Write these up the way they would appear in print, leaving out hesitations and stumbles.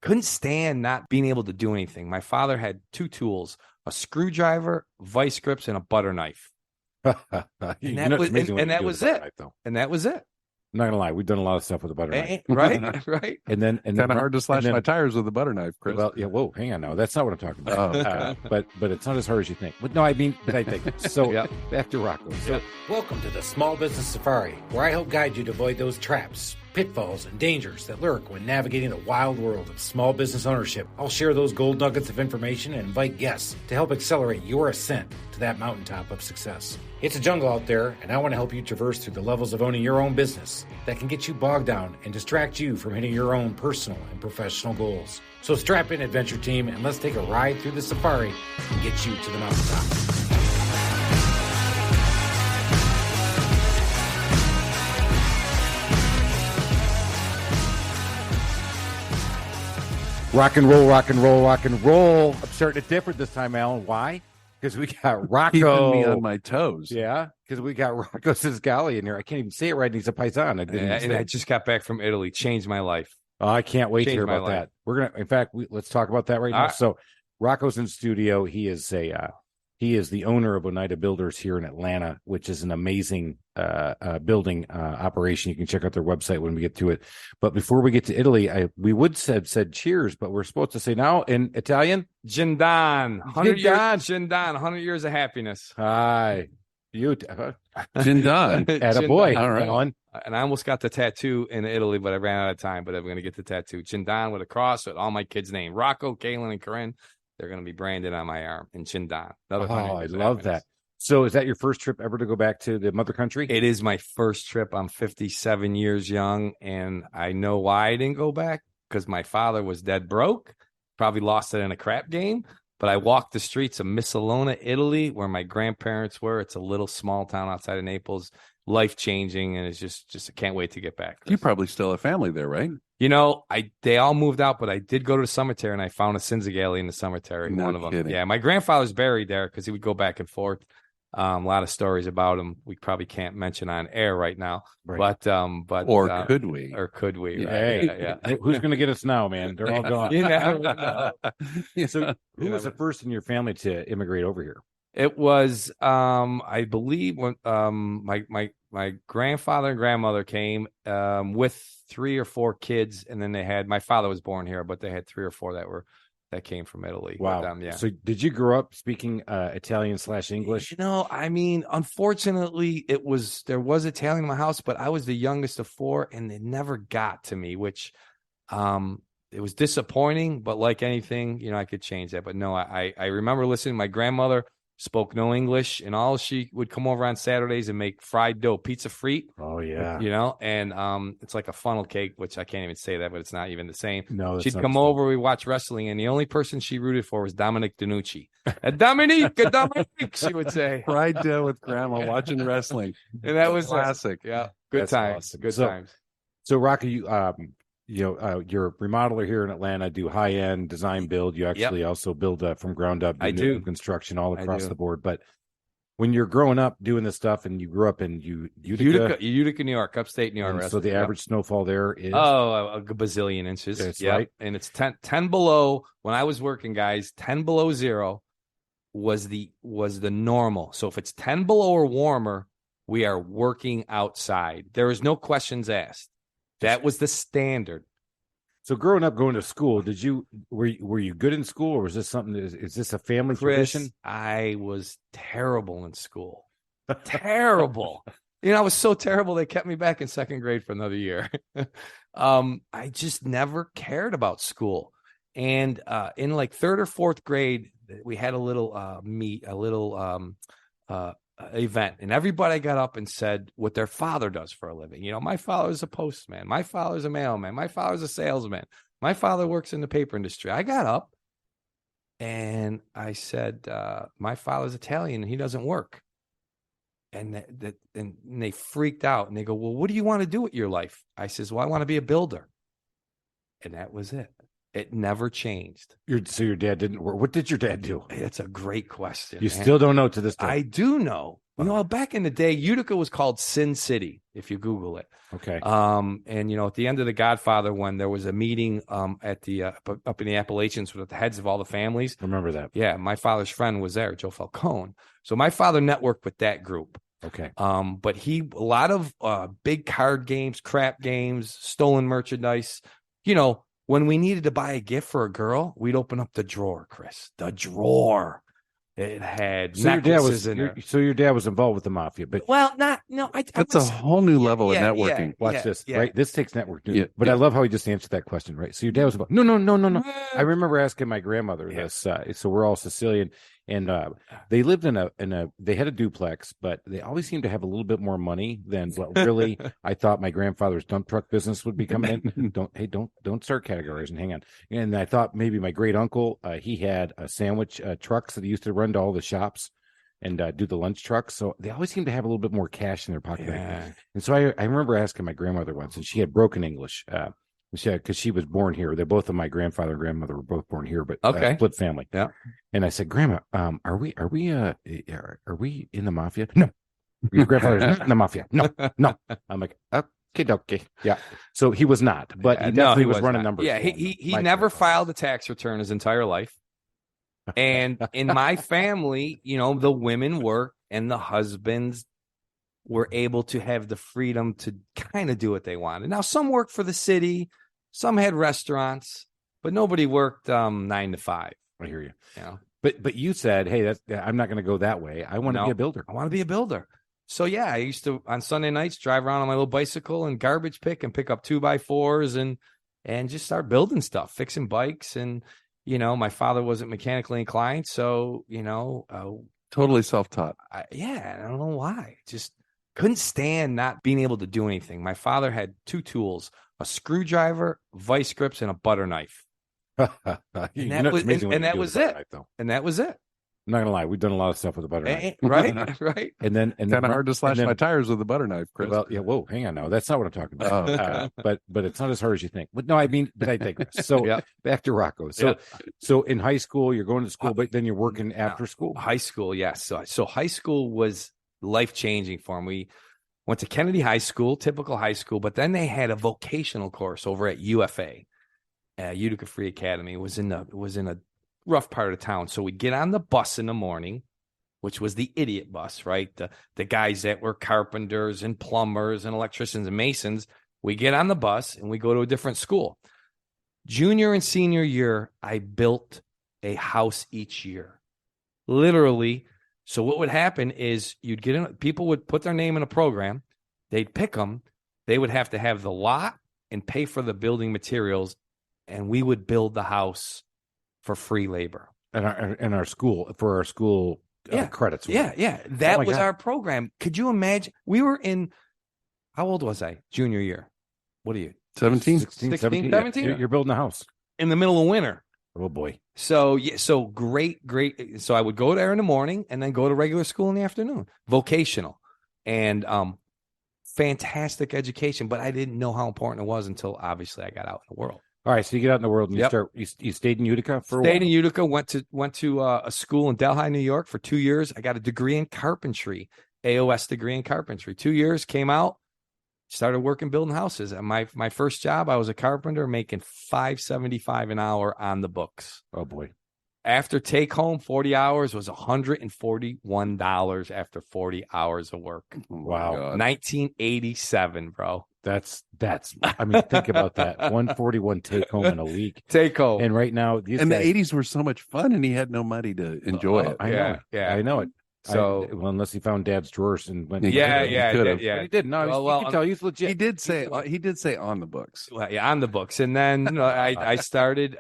couldn't stand not being able to do anything. My father had 2 tools, a screwdriver, vice grips, and a butter knife. And that was it. And that was it. I'm not gonna lie, we've done a lot of stuff with a butter knife, right. And then kind of hard to slash my tires with a butter knife, Chris. Well, yeah. Whoa, hang on, now that's not what I'm talking about. Okay. But it's not as hard as you think. But no, I mean, but I think so. Back to Rocco. So, welcome to the Small Business Safari, where I help guide you to avoid those traps, pitfalls, and dangers that lurk when navigating the wild world of small business ownership. I'll share those gold nuggets of information and invite guests to help accelerate your ascent to that mountaintop of success. It's a jungle out there, and I want to help you traverse through the levels of owning your own business that can get you bogged down and distract you from hitting your own personal and professional goals. So strap in, adventure team, and let's take a ride through the safari and get you to the mountaintop. rock and roll, rock and roll, rock and roll. I'm starting it different this time, Alan. Why? Because we got Rocco. Keeping me on my toes. Yeah, because we got Rocco Sinisgalli in here. I can't even say it right. He's a paisan. I just got back from Italy. Changed my life. Oh, I can't wait to hear about that. We're gonna, in fact, let's talk about that right now. So, Rocco's in studio. He is the owner of Oneida Builders here in Atlanta, which is an amazing building operation. You can check out their website when we get to it. But before we get to Italy, we would said cheers, but we're supposed to say now in Italian, Jindan, 100 years, Jindan, 100 years of happiness. Hi, you, Jindan, attaboy. All right. Alan. And I almost got the tattoo in Italy, but I ran out of time. But I'm going to get the tattoo. Jindan with a cross with all my kids' names. Rocco, Kaylin, and Corinne. They're going to be branded on my arm in Jindan. Oh, I love that. So is that your first trip ever to go back to the mother country? It is my first trip. I'm 57 years young, and I know why I didn't go back, because my father was dead broke, probably lost it in a crap game. But I walked the streets of Missalona, Italy, where my grandparents were. It's a little small town outside of Naples. Life-changing, and it's just I can't wait to get back. You probably still have family there, right? You know, they all moved out, but I did go to the cemetery, and I found a Sinisgalli in the cemetery. No one of them. kidding. Yeah, my grandfather's buried there because he would go back and forth. A lot of stories about him we probably can't mention on air right now. Right. But or could we? Or could we? Right? Hey, yeah. Who's going to get us now, man? They're all gone. You never know. So who was the first in your family to immigrate over here? It was, I believe, when my grandfather and grandmother came with 3 or 4 kids, and then they had, my father was born here, but they had 3 or 4 that came from Italy. Wow. Yeah. So did you grow up speaking Italian/English? You know, I mean, unfortunately, there was Italian in my house, but I was the youngest of 4, and it never got to me, which it was disappointing. But like anything, you know, I could change that. But no, I remember listening. My grandmother spoke no English, and all she would come over on Saturdays and make fried dough, pizza frite. Oh yeah, you know, and it's like a funnel cake, which I can't even say that, but it's not even the same. No, she'd come over, we watch wrestling, and the only person she rooted for was Dominic DiNucci. Dominique, she would say. Fried dough with grandma watching wrestling, and that was classic. Yeah, good That's times, awesome. good times. So Rocky, you're a remodeler here in Atlanta. Do high-end design build. You actually also build from ground up. I do construction all across the board. But when you're growing up doing this stuff, and you grew up in Utica, New York, upstate New York. So the average snowfall there is a bazillion inches. That's right, and it's 10 below. When I was working, guys, 10 below zero was the normal. So if it's 10 below or warmer, we are working outside. There is no questions asked. That was the standard. So growing up, going to school, were you good in school, or was this something? Is this a family tradition? I was terrible in school. Terrible. You know, I was so terrible they kept me back in 2nd grade for another year. I just never cared about school. And in like 3rd or 4th grade, we had a little event, and everybody got up and said what their father does for a living. You know, my father's a postman, my father's a mailman, my father's a salesman, my father works in the paper industry. I got up and I said, my father's Italian and he doesn't work. And they freaked out, and they go, well, what do you want to do with your life? I says, well, I want to be a builder. And that was it. It never changed. So your dad didn't work. What did your dad do? That's a great question. You still don't know to this day. I do know. Back in the day, Utica was called Sin City, if you Google it. Okay. And at the end of The Godfather, when there was a meeting at the up in the Appalachians with the heads of all the families. Remember that? Yeah, my father's friend was there, Joe Falcone. So my father networked with that group. Okay. But a lot of big card games, crap games, stolen merchandise. When we needed to buy a gift for a girl, we'd open up the drawer, Chris. The drawer. It had necklaces in there. So your dad was involved with the mafia, but That's a whole new level of networking. Watch this, right? This takes networking. Yeah, but I love how he just answered that question, right? So your dad was involved. No. I remember asking my grandmother this. So we're all Sicilian, and they lived they had a duplex, but they always seemed to have a little bit more money than what really I thought my grandfather's dump truck business would be coming in. Don't start categorizing. Hang on. And I thought maybe my great uncle, he had a sandwich trucks that he used to run to all the shops and do the lunch trucks. So they always seem to have a little bit more cash in their pocket. Yeah. And so I remember asking my grandmother once, and she had broken English. Because she was born here. They're both of my grandfather and grandmother were both born here, but split family. Yeah. And I said, Grandma, are we in the mafia? No. Your grandfather's not in the mafia. No. I'm like, okay. Yeah. So he was not, but he definitely was running numbers. Yeah. He never filed a tax return his entire life. And in my family, the women worked and the husbands were able to have the freedom to kind of do what they wanted. Now, some worked for the city, some had restaurants, but nobody worked 9 to 5. I hear you. But you said, hey, I'm not going to go that way. I want to be a builder. I want to be a builder. So I used to on Sunday nights drive around on my little bicycle and garbage pick and pick up 2x4s and just start building stuff, fixing bikes. And my father wasn't mechanically inclined, so totally self-taught. I don't know why. Just couldn't stand not being able to do anything. My father had 2 tools: a screwdriver, vice grips, and a butter knife. And that was it. And that was it. I'm not gonna lie, we've done a lot of stuff with a butter knife. Right. And then kind of hard to slash my tires with a butter knife, Chris. Well, yeah. Whoa, hang on, now that's not what I'm talking about. But it's not as hard as you think. But no, I mean, but I think so. Back to Rocco. So in high school, you're going to school, but then you're working after school. High school, yes. So high school was life changing for him. We went to Kennedy High School, typical high school, but then they had a vocational course over at UFA, Utica Free Academy. It was in a rough part of town. So we'd get on the bus in the morning, which was the idiot bus, right? The guys that were carpenters and plumbers and electricians and masons. We get on the bus and we go to a different school. Junior and senior year, I built a house each year. Literally. So what would happen is you'd get in, people would put their name in a program. They'd pick them. They would have to have the lot and pay for the building materials. And we would build the house for free labor. And our school credits. Yeah. That was our program. Could you imagine? We were in, how old was I? Junior year. What are you? 17? 16, 17? You're building a house. In the middle of winter. Oh, boy. So great. So I would go there in the morning and then go to regular school in the afternoon. Vocational. And fantastic education. But I didn't know how important it was until, obviously, I got out in the world. All right, so you get out in the world and you stayed in Utica for a while? Stayed in Utica, went to a school in Delhi, New York for 2 years. I got a degree in carpentry, AOS degree in carpentry. 2 years, came out, started working building houses. And my first job, I was a carpenter making $5.75 an hour on the books. Oh, boy. After take home, 40 hours was $141 after 40 hours of work. Wow. 1987, bro. That's I mean, think about that. 141 take home in a week. Take home. And right now, the 80s were so much fun and he had no money to enjoy it. I know it. So unless he found Dad's drawers and went, he did. He did. No, you can tell he's legit. He did say on the books. Well, on the books. And then I started.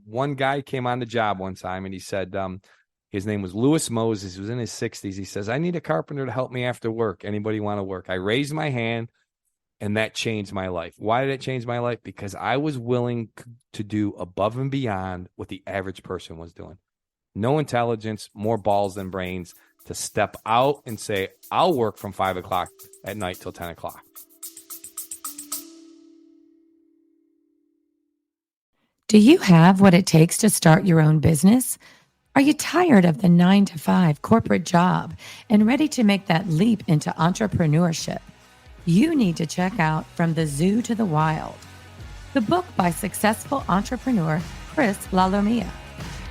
One guy came on the job one time and he said, his name was Louis Moses. He was in his 60s. He says, I need a carpenter to help me after work. Anybody want to work? I raised my hand. And that changed my life. Why did it change my life? Because I was willing to do above and beyond what the average person was doing. No intelligence, more balls than brains, to step out and say, I'll work from 5 o'clock at night till 10 o'clock. Do you have what it takes to start your own business? Are you tired of the 9-to-5 corporate job and ready to make that leap into entrepreneurship? You need to check out From the Zoo to the Wild, the book by successful entrepreneur Chris Lalomia.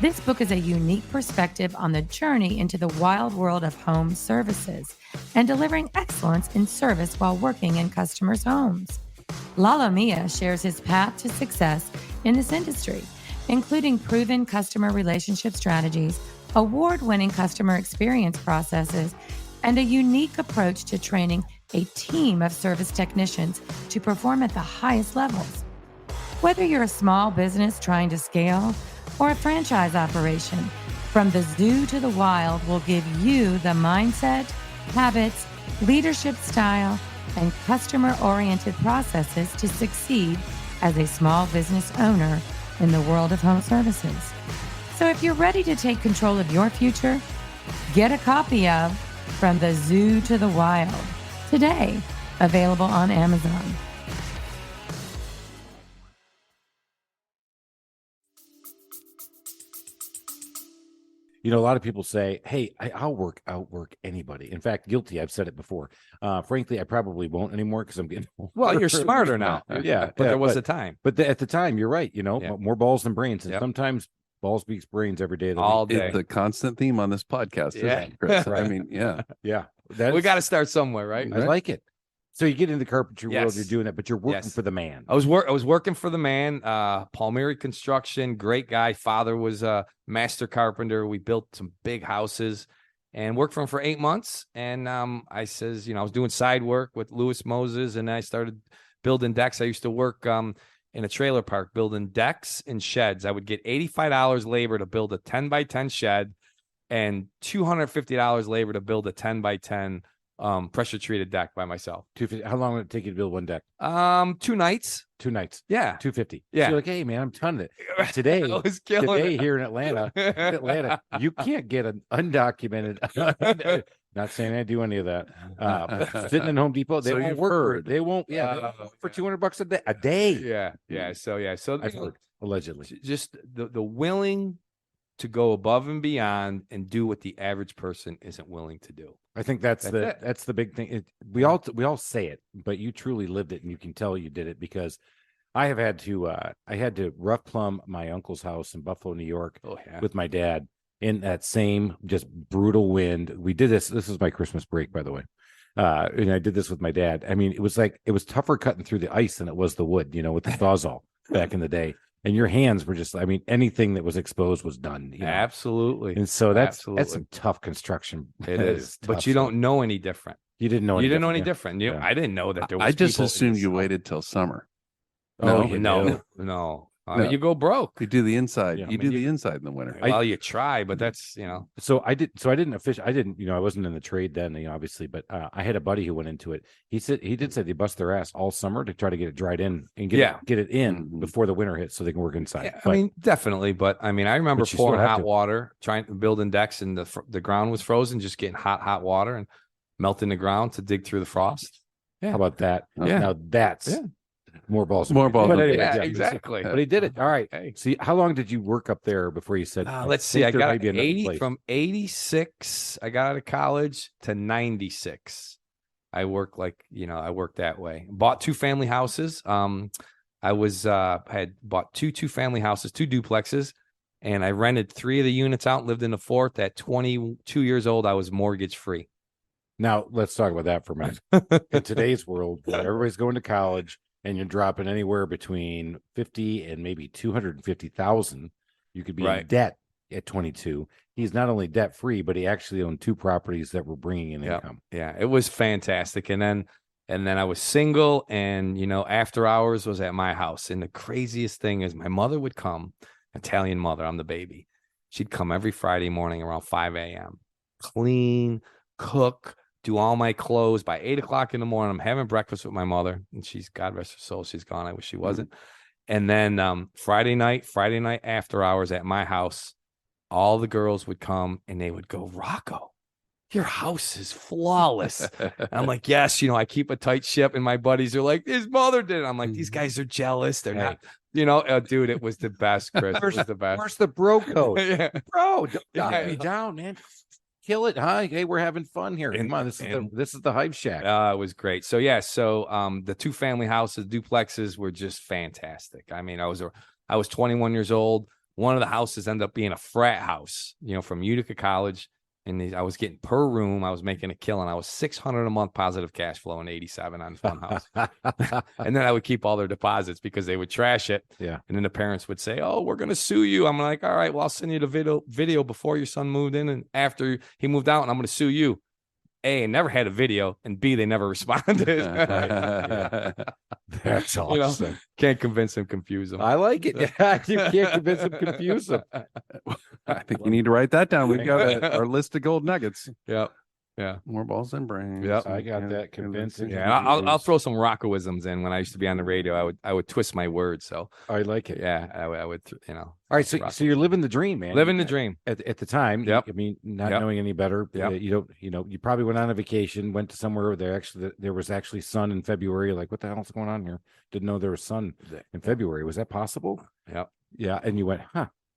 This book is a unique perspective on the journey into the wild world of home services and delivering excellence in service while working in customers' homes. Lalomia shares his path to success in this industry, including proven customer relationship strategies, award-winning customer experience processes, and a unique approach to training a team of service technicians to perform at the highest levels. Whether you're a small business trying to scale or a franchise operation, From the Zoo to the Wild will give you the mindset, habits, leadership style, and customer-oriented processes to succeed as a small business owner in the world of home services. So if you're ready to take control of your future, get a copy of From the Zoo to the Wild today, available on Amazon. You know, a lot of people say, hey, I'll outwork anybody. In fact, guilty. I've said it before. Frankly, I probably won't anymore because I'm getting older. Well, you're smarter now. Yeah. But there was a time. But at the time, you're right. You know, more balls than brains. And Yep. sometimes balls beats brains every day of the All week. day. It's the constant theme on this podcast, Yeah. isn't it, Chris? Right. I mean, yeah. Yeah. We got to start somewhere, right? I like it. So you get into the carpentry world, Yes. you're doing it, but you're working Yes. for the man. I was working for the man, Palmieri Construction, great guy. Father was a master carpenter. We built some big houses and worked for him for 8 months. And I says, I was doing side work with Louis Moses, and I started building decks. I used to work in a trailer park building decks and sheds. I would get $85 labor to build a 10x10 shed and $250 labor to build a 10x10 pressure treated deck by myself. How long would it take you to build one deck? 2 nights. 2 nights. Yeah. $250. Yeah. So you're like, hey man, I'm ton of it. Today, I was killing it. here in Atlanta, you can't get an undocumented. Not saying I do any of that. Sitting in Home Depot, they So won't you've work. heard. They won't. Yeah, they won't work for $200 a day. Yeah. So I've heard, allegedly. just the willing to go above and beyond and do what the average person isn't willing to do. I think that's That's the big thing. We all say it, but you truly lived it, and you can tell you did it because I have had to I had to rough plumb my uncle's house in Buffalo, New York, with my dad in that same just brutal wind. We did this. This was my Christmas break, by the way. And I did this with my dad. I mean, it was tougher cutting through the ice than it was the wood, with the Sawzall back in the day. And your hands were just, anything that was exposed was done. Absolutely. And so that's some tough construction. It is. But you don't know any different. You didn't know. You didn't know any different. I didn't know that there was. I just people in assumed the you summer. waited till summer. No. No. You go broke. You do the inside. Yeah. You do the inside in the winter. Well, you try, but that's So I didn't I wasn't in the trade then, obviously, but I had a buddy who went into it. He said they bust their ass all summer to try to get it dried in and get it in before the winter hits so they can work inside. Yeah, definitely. But I remember But you pouring still have hot to. water, building decks, and the ground was frozen, just getting hot water and melting the ground to dig through the frost. How about that? Yeah. Now that's more balls. More balls. But anyway, Yeah, exactly. But he did it. All right. Hey. See, how long did you work up there before you said? Let's see. I there got might be another 80 place? from 86. I got out of college to 96. I worked I worked that way. Bought 2 family houses. I had bought two family houses, 2 duplexes, and I rented 3 of the units out. Lived in the 4th. At 22 years old, I was mortgage free. Now let's talk about that for a minute. In today's world, where everybody's going to college, and you're dropping anywhere between 50 and maybe 250,000, you could be in debt at 22. He's not only debt free, but he actually owned 2 properties that were bringing in income. Yeah, it was fantastic. And then I was single, and after hours was at my house. And the craziest thing is my mother would come, Italian mother. I'm the baby. She'd come every Friday morning around 5 a.m. Clean, cook, do all my clothes. By 8 o'clock in the morning, I'm having breakfast with my mother, and she's, God rest her soul, she's gone. I wish she wasn't. And then Friday night after hours at my house, all the girls would come and they would go, Rocco, your house is flawless. And I'm like, yes, I keep a tight ship. And my buddies are like, his mother did it. I'm like, these guys are jealous. They're not, dude, it was the best, Chris. It was the best. Where's the bro code? Yeah. Bro, don't knock me down, man. Kill it. Hi. Hey, we're having fun here. Come on. This is the Hive Shack. It was great. So, the 2-family houses, duplexes were just fantastic. I mean, I was 21 years old. One of the houses ended up being a frat house, from Utica College. And I was getting per room. I was making a killing. I was $600 a month positive cash flow in 87 on one house. And then I would keep all their deposits because they would trash it. Yeah. And then the parents would say, oh, we're going to sue you. I'm like, all right, well, I'll send you the video before your son moved in and after he moved out, and I'm going to sue you. A, I never had a video, and B, they never responded. That's awesome. Can't convince them, confuse them. I like it. You can't convince them, confuse them. I think you need to write that down. We've got our list of gold nuggets. Yep. Yeah. More balls than brains. Yep. I got that. Convincing. Yeah. I'll throw some Roccoisms in. When I used to be on the radio, I would twist my words. So I like it. Yeah. I would, All right. So you're living the dream, man. Living the dream at the time. Yep. I mean, not knowing any better. Yep. You probably went on a vacation, went to somewhere where there was actually sun in February. Like, what the hell's going on here? Didn't know there was sun in February. Was that possible? Yep. Yeah. And you went,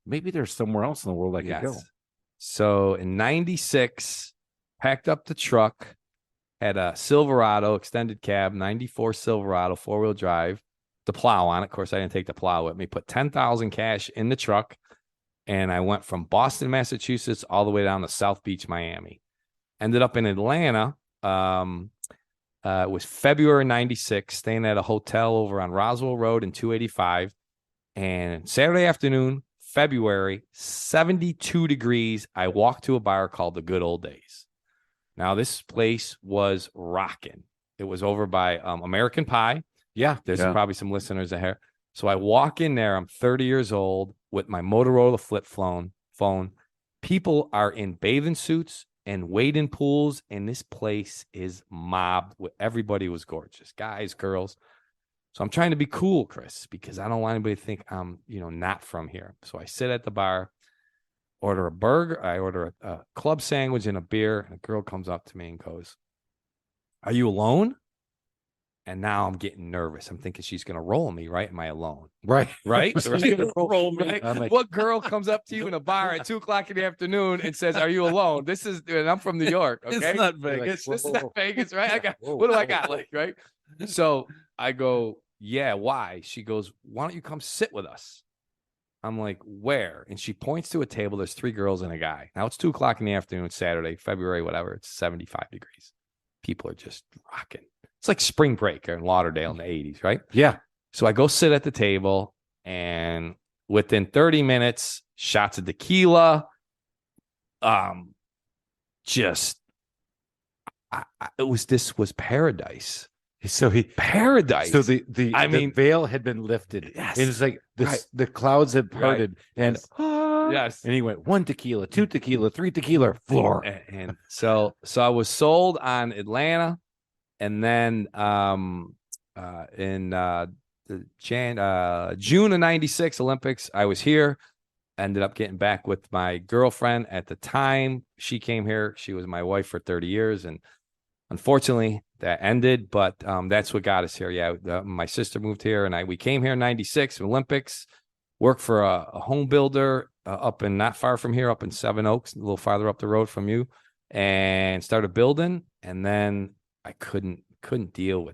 maybe there's somewhere else in the world I could go. So in 96, packed up the truck, had a Silverado extended cab, 94 Silverado, 4-wheel drive, the plow on it. Of course, I didn't take the plow with me. Put $10,000 cash in the truck, and I went from Boston, Massachusetts, all the way down to South Beach, Miami. Ended up in Atlanta. It was February 96, staying at a hotel over on Roswell Road in 285. And Saturday afternoon, February, 72 degrees. I walked to a bar called The Good Old Days. Now, this place was rocking. It was over by American Pie. Yeah. There's probably some listeners here. So I walk in there. I'm 30 years old with my Motorola flip phone. People are in bathing suits and wading pools, and this place is mobbed. Everybody was gorgeous. Guys, girls. So I'm trying to be cool, Chris, because I don't want anybody to think I'm, not from here. So I sit at the bar, order a burger. I order a club sandwich and a beer. And a girl comes up to me and goes, "Are you alone?" And now I'm getting nervous. I'm thinking she's going to roll me, right? Am I alone? Right. Right? She's going to roll me. Right? Like, what girl comes up to you in a bar at 2:00 in the afternoon and says, "Are you alone?" And I'm from New York. Okay. It's not Vegas. This is not Vegas, right? What do I got? Like, right? So I go, "Yeah, why?" She goes, "Why don't you come sit with us?" I'm like, "Where?" And she points to a table. There's 3 girls and a guy. Now it's 2:00 in the afternoon. It's Saturday, February, whatever. It's 75 degrees. People are just rocking. It's like spring break in Lauderdale in the 80s, right? Yeah. So I go sit at the table, and within 30 minutes, shots of tequila. This was paradise. So paradise. So the veil had been lifted. Yes. And it's like the clouds had parted, and yes. And he went 1 tequila, 2 tequila, 3 tequila, floor. And so I was sold on Atlanta, and then in June of 96 Olympics, I was here. Ended up getting back with my girlfriend at the time. She came here. She was my wife for 30 years, and unfortunately that ended, but that's what got us here. Yeah, my sister moved here, and we came here in 96 Olympics. Worked for a home builder up in not far from here, up in Seven Oaks, a little farther up the road from you, and started building. And then I couldn't deal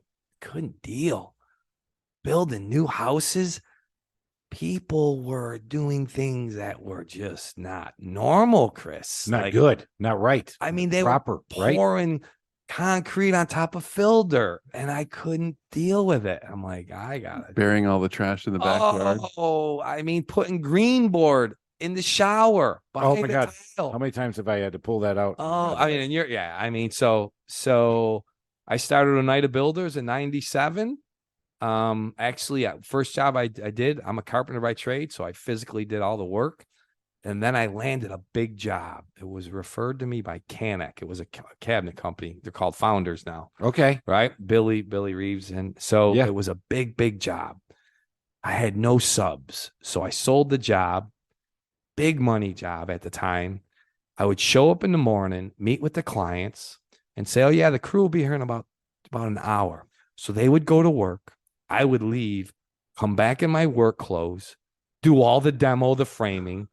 building new houses. People were doing things that were just not normal, Chris. Not good, not right. I mean, they were pouring concrete on top of filter, and I couldn't deal with it. I'm like, I got it. Burying all the trash in the backyard. Oh, I mean, putting green board in the shower. Oh my God. Tile. How many times have I had to pull that out? Oh, I mean, so I started Oneida Builders in 97. Actually, first job I did, I'm a carpenter by trade, so I physically did all the work. And then I landed a big job. It was referred to me by Canuck. It was a cabinet company. They're called Founders now. Okay. Right? Billy Reeves. And so It was a big job. I had no subs. So I sold the job, big money job at the time. I would show up in the morning, meet with the clients, and say, "Oh yeah, the crew will be here in about an hour." So they would go to work. I would leave, come back in my work clothes, do all the demo, the framing,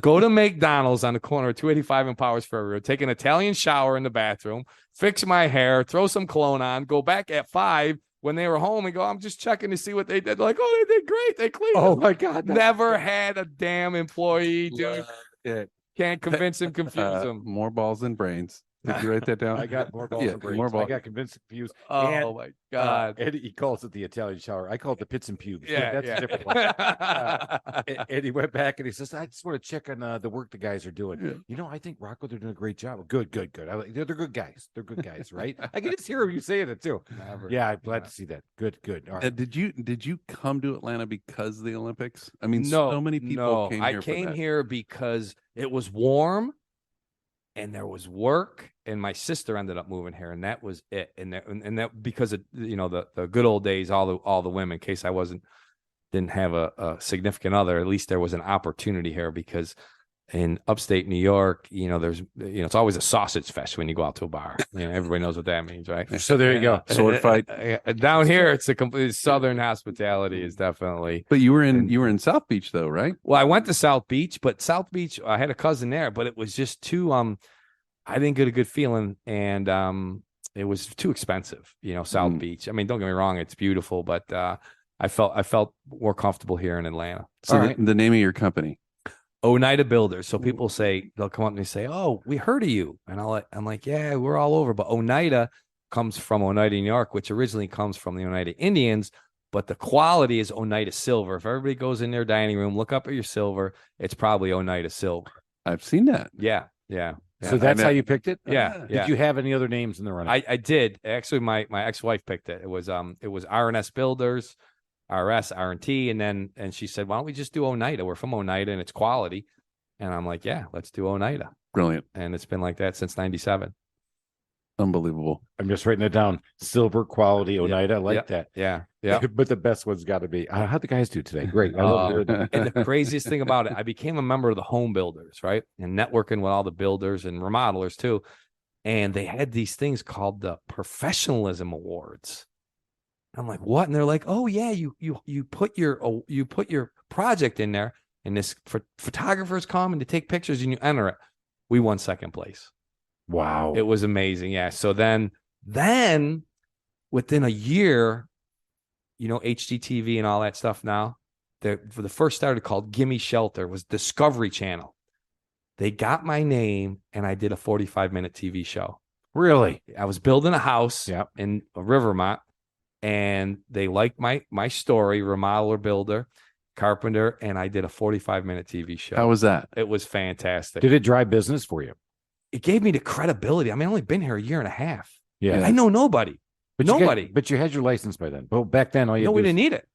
go to McDonald's on the corner of 285 and Powers Ferry Road, take an Italian shower in the bathroom, fix my hair, throw some cologne on, go back at 5 when they were home and go, "I'm just checking to see what they did." Like, "Oh, they did great. They cleaned." Oh my God. Never had a damn employee, dude. Yeah. Can't convince him, confuse him. More balls than brains. Did you write that down? I got more balls and brains. More balls. I got convinced, confused. Oh my God. And he calls it the Italian shower. I call it the pits and pubes. That's Yeah. a different one. And he went back and he says, "I just want to check on the work the guys are doing. Yeah. I think Rocco, they're doing a great job." Good. They're good guys. They're good guys, right? I can just hear you saying it too. Never. Yeah, I'm glad to see that. Good. All right. Did you come to Atlanta because of the Olympics? I mean, No, so many people came here. I came here because it was warm and there was work, and my sister ended up moving here, and that was it. And that because of the good old days, all the women, in case I didn't have a significant other, at least there was an opportunity here, because in upstate New York, there's it's always a sausage fest when you go out to a bar. Everybody knows what that means, right? So there you go. Sword fight. Down here, it's a complete southern hospitality is definitely. But you were in South Beach though, right? Well, I went to South Beach, but South Beach, I had a cousin there, but it was just too I didn't get a good feeling, and it was too expensive. South Beach. I mean, don't get me wrong, it's beautiful, but I felt more comfortable here in Atlanta. So the name of your company? Oneida Builders. So people they'll come up and they say, "Oh, we heard of you," and I'm like, "Yeah, we're all over." But Oneida comes from Oneida, New York, which originally comes from the Oneida Indians, but the quality is Oneida silver. If everybody goes in their dining room, look up at your silver, it's probably Oneida silver. I've seen that. Yeah. So that's how you picked it? Yeah. Did you have any other names in the running? I did. Actually, my ex-wife picked it. It was R&S Builders, RS, R&T, and she said, "Why don't we just do Oneida? We're from Oneida and it's quality." And I'm like, "Yeah, let's do Oneida." Brilliant. And it's been like that since 97. Unbelievable. I'm just writing it down. Silver quality Oneida. I like that. Yeah. But the best one's got to be, how'd the guys do today? Great. I love it. And the craziest thing about it, I became a member of the home builders, right? And networking with all the builders and remodelers too. And they had these things called the Professionalism Awards. I'm like, "What?" And they're like, "Oh yeah, you put your project in there, and this photographers come and to take pictures, and you enter it." We won second place. Wow. It was amazing. Yeah. So then within a year, HGTV and all that stuff now, for the first started called Gimme Shelter, was Discovery Channel. They got my name and I did a 45-minute TV show. Really? I was building a house in Rivermont, and they liked my story, remodeler, builder, carpenter, and I did a 45-minute TV show. How was that? It was fantastic. Did it drive business for you? It gave me the credibility. I mean, I've only been here a year and a half. Yeah. I know nobody. But nobody. But you had your license by then. Well, back then, we didn't need it.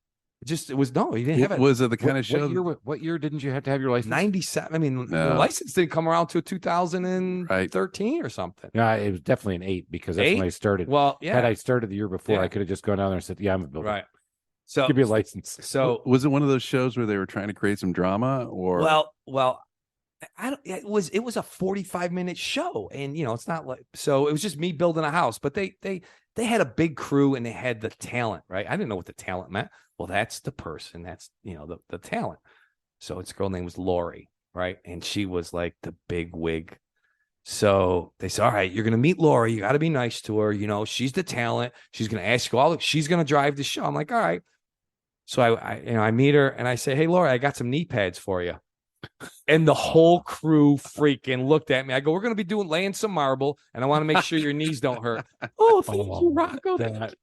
You didn't have it. Was it the kind of show? What year didn't you have to have your license? 97. I mean, the license didn't come around till 2013 or something. Yeah, it was definitely an 8 because that's when I started. Well, yeah. Had I started the year before, I could have just gone down there and said, "Yeah, I'm a builder." Right. So give me a license. So was it one of those shows where they were trying to create some drama, or well, it was a 45-minute show, and it's not like, so it was just me building a house, but they had a big crew and they had the talent, right? I didn't know what the talent meant. Well, that's the person, that's the talent. So its girl name was Lori, right? And she was like the big wig. So they said, "All right, you're gonna meet Lori. You got to be nice to her. She's the talent. She's gonna ask you she's gonna drive the show." I'm like, "All right." So I meet her and I say, "Hey, Lori, I got some knee pads for you." And the whole crew freaking looked at me. I go, "We're going to be laying some marble, and I want to make sure your knees don't hurt." "Oh, thank you, Rocco." That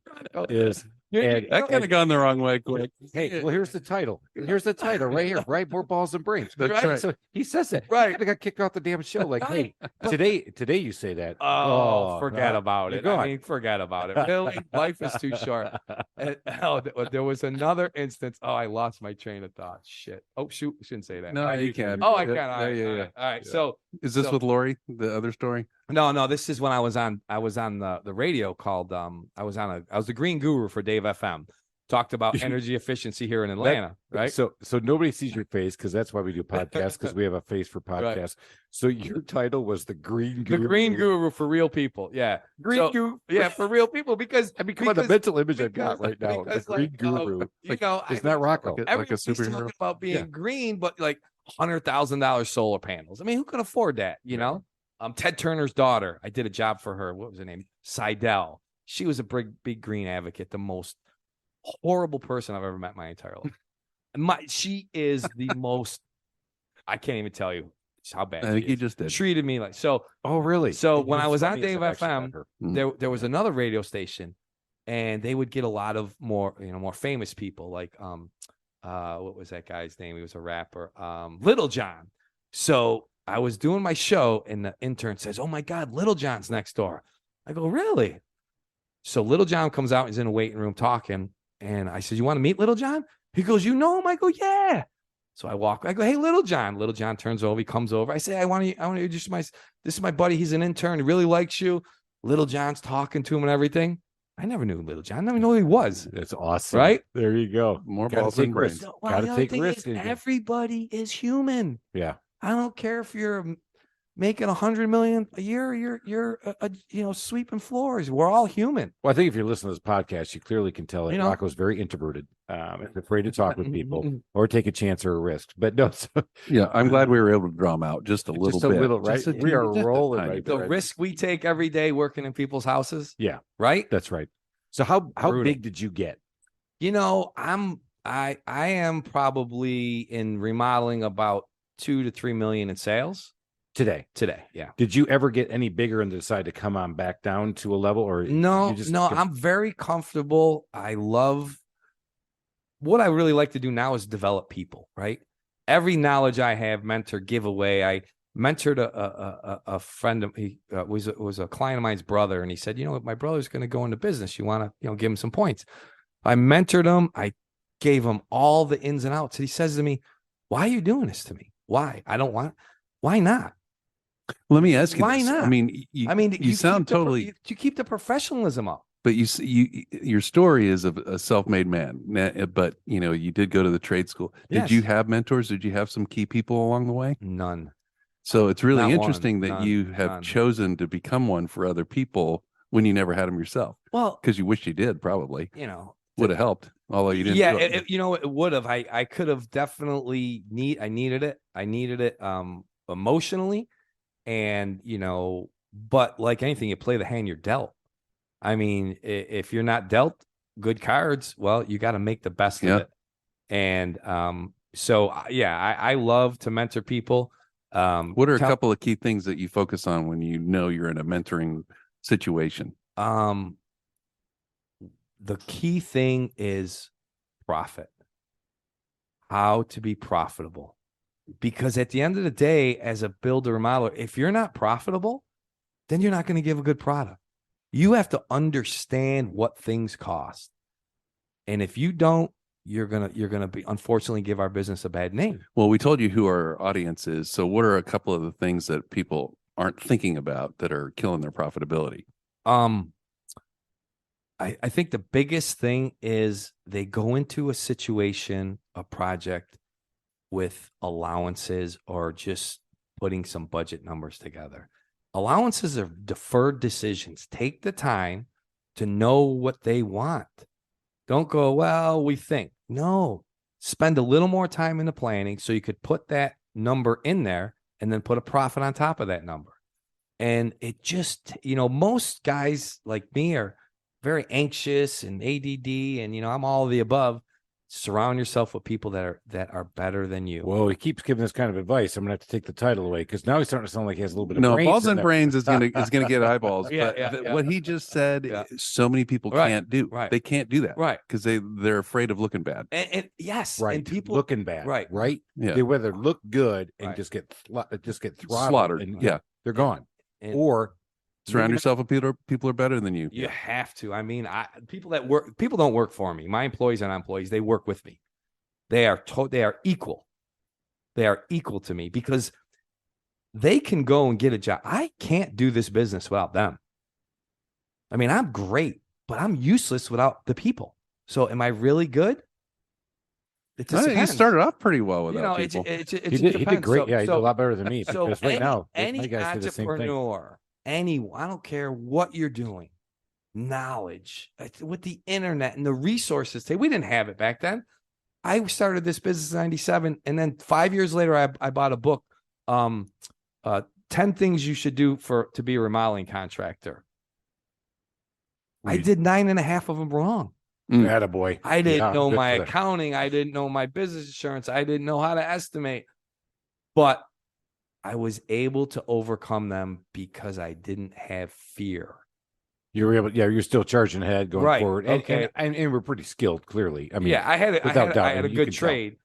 kind of gone the wrong way quick. Hey, well, here's the title. Here's the title right here, right? More balls and brains. That's right. So he says that. Right. I got kicked off the damn show. Like, hey, today you say that. Forget about it. I mean, forget about it. Really, life is too short. There was another instance. Oh, I lost my train of thought. Shit. Oh, shoot. I shouldn't say that. No, you can. Oh, I can. All right. Yeah. All right. So is this with Lori, the other story? No, this is when I was on the radio called I was the green guru for Dave FM. talked about energy efficiency here in Atlanta, right? So nobody sees your face because that's why we do podcasts, because we have a face for podcasts. Right. So your title was the Green Guru. The Green Guru for real people. Yeah. Guru. Yeah, for real people, because I mean, come on, the mental image I've got right now. The Green Guru. It's not Rocco. Like a superhero. Talking about being green, but like $100,000 solar panels. I mean, who can afford that? You know? Ted Turner's daughter. I did a job for her. What was her name? Seidel. She was a big green advocate. The most horrible person I've ever met in my entire life. She is the most. I can't even tell you how bad. I think you just did. Treated me like so. Oh, really? So when I was on Dave FM, there was another radio station, and they would get a lot of more famous people, like what was that guy's name? He was a rapper, Little John. So I was doing my show, and the intern says, "Oh my God, Little John's next door." I go, "Really?" So Little John comes out. He's in a waiting room talking. And I said, "You want to meet Little John?" He goes, "You know him?" I go, "Yeah." So I walk. I go, "Hey, Little John." Little John turns over. He comes over. I say, I want to introduce this is my buddy. He's an intern. He really likes you. Little John's talking to him and everything. I never knew Little John. I never knew who he was. That's awesome. Right? There you go. More balls than brains. Gotta take risks. Everybody is human. Yeah. I don't care if you're making $100 million a year, you're sweeping floors. We're all human. Well, I think if you're listening to this podcast, you clearly can tell that Rocco's very introverted, and afraid to talk with people or take a chance or a risk. But no, I'm glad we were able to draw him out just a little bit. Right? We are rolling right the risk we take every day working in people's houses. Yeah, right. That's right. So how big did you get? I am probably in remodeling about 2 to 3 million in sales. Today, yeah. Did you ever get any bigger and decide to come on back down to a level, or no? I'm very comfortable. I love what I really like to do now is develop people. Right, every knowledge I have, mentor, give away. I mentored a friend of he was a client of mine's brother, and he said, my brother's going to go into business. You want to give him some points. I mentored him. I gave him all the ins and outs. And he says to me, "Why are you doing this to me? Why? I don't want. Why not?" Let me ask you. Why this. not? I mean, you sound totally. You keep the professionalism up. But your story is of a self-made man. But you did go to the trade school. Did you have mentors? Did you have some key people along the way? None. So it's really interesting that you have chosen to become one for other people when you never had them yourself. Well, because you wish you did, probably. Would have helped. Although you didn't. Yeah, it would have. I could have definitely I needed it. I needed it emotionally. And, but like anything, you play the hand you're dealt. I mean, if you're not dealt good cards, well, you got to make the best of it. And I love to mentor people. What are a couple of key things that you focus on when you're in a mentoring situation? The key thing is profit. How to be profitable. Because at the end of the day, as a builder or modeler, if you're not profitable, then you're not going to give a good product. You have to understand what things cost. And if you don't, you're gonna be unfortunately give our business a bad name. Well, we told you who our audience is. So what are a couple of the things that people aren't thinking about that are killing their profitability? I think the biggest thing is they go into a situation, a project, with allowances or just putting some budget numbers together. Allowances are deferred decisions. Take the time to know what they want. Don't go, well, we think. No, spend a little more time in the planning so you could put that number in there and then put a profit on top of that number. And it just, most guys like me are very anxious and ADD and, I'm all of the above. Surround yourself with people that are better than you. Whoa, he keeps giving this kind of advice. I'm gonna have to take the title away because now he's starting to sound like he has a little bit of brains. Balls and brains is gonna get eyeballs. What he just said, so many people can't do. Right. They can't do that. Right. Because they're afraid of looking bad. And yes. Right. And people looking bad. Right. Right. Yeah. They whether look good and just get slaughtered. And, yeah. They're gone. Or surround yourself with people are better than you. You have to. I mean, people don't work for me. My employees are not employees. They work with me. They are equal. They are equal to me because they can go and get a job. I can't do this business without them. I mean, I'm great, but I'm useless without the people. So am I really good? It just depends. You started off pretty well with that. He did great. He did a lot better than me. So because right now, any entrepreneur, anyone, I don't care what you're doing, knowledge with the internet and the resources today. We didn't have it back then. I started this business in 97, and then 5 years later, I bought a book, 10 Things You Should Do to be a remodeling contractor. I did 9.5 of them wrong. Attaboy. I didn't know my accounting. I didn't know my business insurance. I didn't know how to estimate. But I was able to overcome them because I didn't have fear. You were able, you're still charging ahead going forward. Okay. And we're pretty skilled, clearly. I mean, I had a good trade,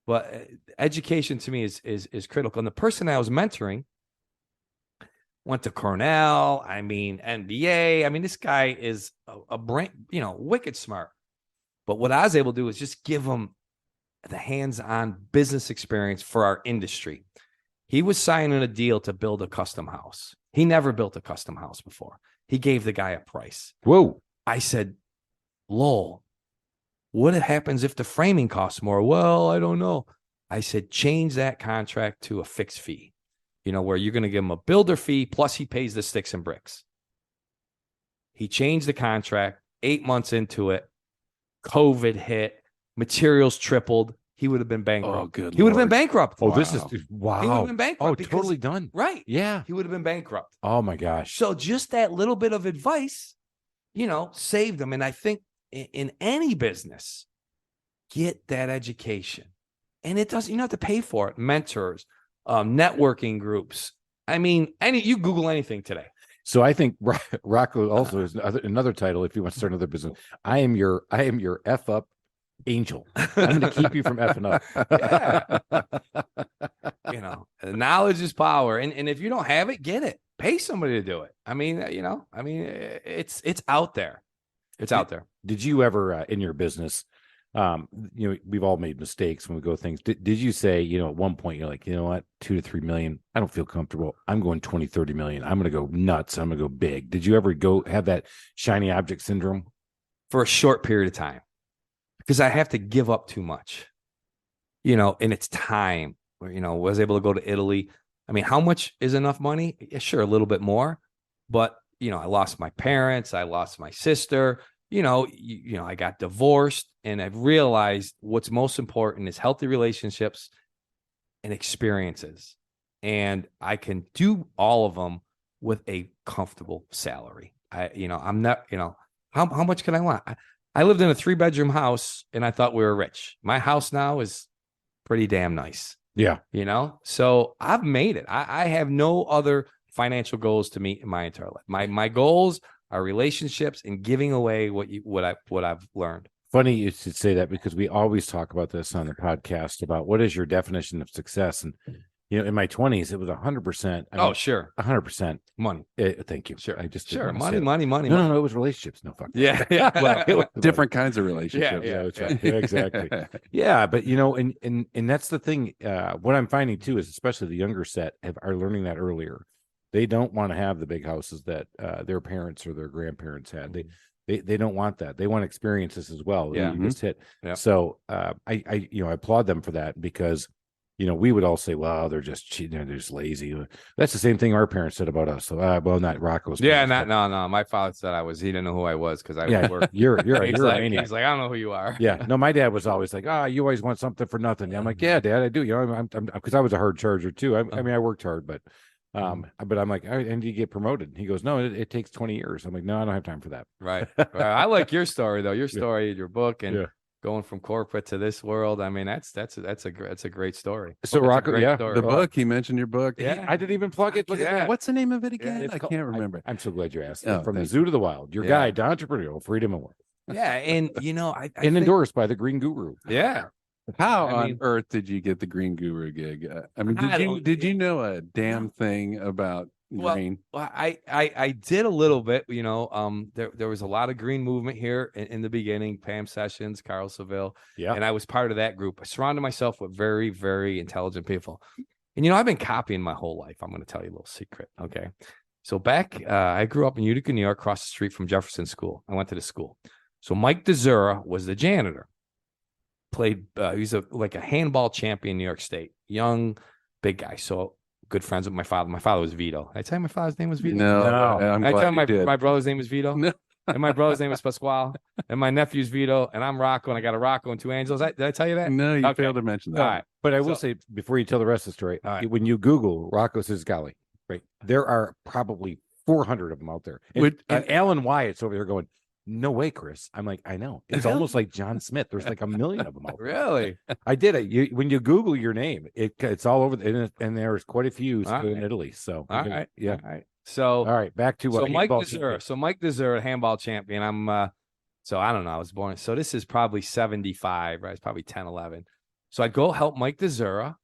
but education to me is critical. And the person I was mentoring went to Cornell, MBA. This guy is a brain, wicked smart. But what I was able to do is just give him the hands-on business experience for our industry. He was signing a deal to build a custom house. He never built a custom house before. He gave the guy a price. Whoa. I said, Lowell, what happens if the framing costs more? Well, I don't know. I said, change that contract to a fixed fee. Where you're going to give him a builder fee, plus he pays the sticks and bricks. He changed the contract. 8 months into it, COVID hit, materials tripled. He would have been bankrupt. Oh, good. He would have been bankrupt. Oh, wow. This is wow. He would have been bankrupt. Oh, totally done. Right. Yeah. He would have been bankrupt. Oh my gosh. So just that little bit of advice, saved them. And I think in any business, get that education. And you don't have to pay for it. Mentors, networking groups. You Google anything today. So I think Rocco also is another title. If you want to start another business, I am your F up angel. I'm going to keep you from effing up. Yeah. Knowledge is power. And if you don't have it, get it. Pay somebody to do it. It's out there. It's out there. Did you ever in your business, we've all made mistakes when we go things. Did you say, at one point you're like, you know what, 2 to 3 million, I don't feel comfortable. I'm going 20, 30 million. I'm going to go nuts. I'm going to go big. Did you ever have that shiny object syndrome? For a short period of time, because I have to give up too much, and it's time where, was able to go to Italy. How much is enough money? Yeah, sure. A little bit more, but I lost my parents. I lost my sister. I got divorced, and I've realized what's most important is healthy relationships and experiences. And I can do all of them with a comfortable salary. I'm not, how much can I want? I lived in a 3-bedroom house and I thought we were rich. My house now is pretty damn nice. Yeah. So I've made it. I have no other financial goals to meet in my entire life. My goals are relationships and giving away what I've learned. Funny you should say that, because we always talk about this on the podcast about what is your definition of success. And, in my 20s, it was 100%. Sure. 100% money. Thank you. Sure. Money. No, it was relationships. No, fuck. Yeah. Well, different kinds of relationships. Yeah, that's right. Yeah, exactly. Yeah. But, and that's the thing. What I'm finding too, is especially the younger set are learning that earlier. They don't want to have the big houses that their parents or their grandparents had. They don't want that. They want experiences as well. Yeah. You just hit. Yeah. So I applaud them for that, because we would all say, well, they're just cheating, they're just lazy. That's the same thing our parents said about us. So, well, not Rocco's. Yeah, no. My father said he didn't know who I was because I didn't work. You're a maniac. He's like, I don't know who you are. Yeah, no, my dad was always like, you always want something for nothing. I'm like, yeah, Dad, I do. I'm because I was a hard charger too. I worked hard, but I'm like, and do you get promoted? And he goes, no, it takes 20 years. I'm like, no, I don't have time for that. Right. I like your story though. Your story, your book, and going from corporate to this world. That's a great story. So Rocco, the book, he mentioned your book. Yeah, I didn't even plug it. Look at that. What's the name of it again? I can't remember. I'm so glad you asked. From the Zoo to the Wild, your guide to entrepreneurial freedom and work. Yeah, and I think, endorsed by the Green Guru. Yeah. How on earth did you get the Green Guru gig? Did you know a damn thing about green? Well, I did a little bit. There was a lot of green movement here in the beginning. Pam Sessions, Carl Seville, and I was part of that group. I surrounded myself with very, very intelligent people. And I've been copying my whole life. I'm going to tell you a little secret. Okay, so back I grew up in Utica, New York, across the street from Jefferson School. I went to the school. So Mike DeZura was the janitor. Played, he's like a handball champion in New York State. Young, big guy. So good friends with my father. My father was Vito. Did I tell you my father's name was Vito? No. I'm glad you did. My brother's name was Vito. No. And my brother's name is Pasquale. And my nephew's Vito. And I'm Rocco. And I got a Rocco and 2 angels. Did I tell you that? No, you failed to mention that. All right. But I will say, before you tell the rest of the story, when you Google Rocco Sinisgalli, right, there are probably 400 of them out there. And Alan Wyatt's over there going, no way, Chris. I'm like, I know. It's almost like John Smith. There's like a million of them out there. Really? I did it. When you Google your name, it's all over. And there's quite a few in Italy. So, all right. Yeah. All right. So, all right. Back to what? So Mike DeZura, handball champion. So I don't know. I was born. So this is probably 75, right? It's probably 10, 11. So I'd go help Mike DeZura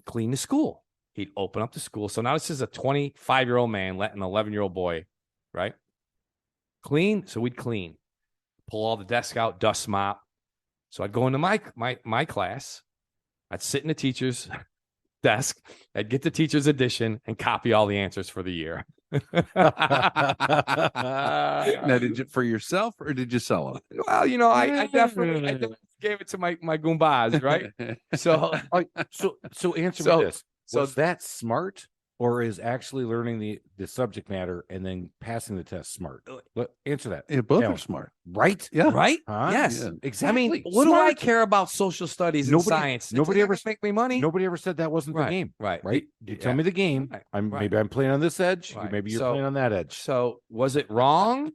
clean the school. He'd open up the school. So now this is a 25-year-old man letting an 11-year-old boy, right? Clean. So we'd clean, pull all the desk out, dust mop. So I'd go into my class. I'd sit in the teacher's desk. I'd get the teacher's edition and copy all the answers for the year. Now, did you for yourself or did you sell them? Well, I definitely gave it to my Goombas, right? So answer me this. Was that smart, or is actually learning the subject matter and then passing the test smart? Answer that. Yeah, both are smart. Right? Yeah. Right? Huh? Yes. Yeah, exactly. I mean, what do I care about social studies and science? Nobody ever make me money. Nobody ever said that wasn't the game. Right. You tell me the game. Maybe I'm playing on this edge. Right. Maybe you're playing on that edge. So was it wrong?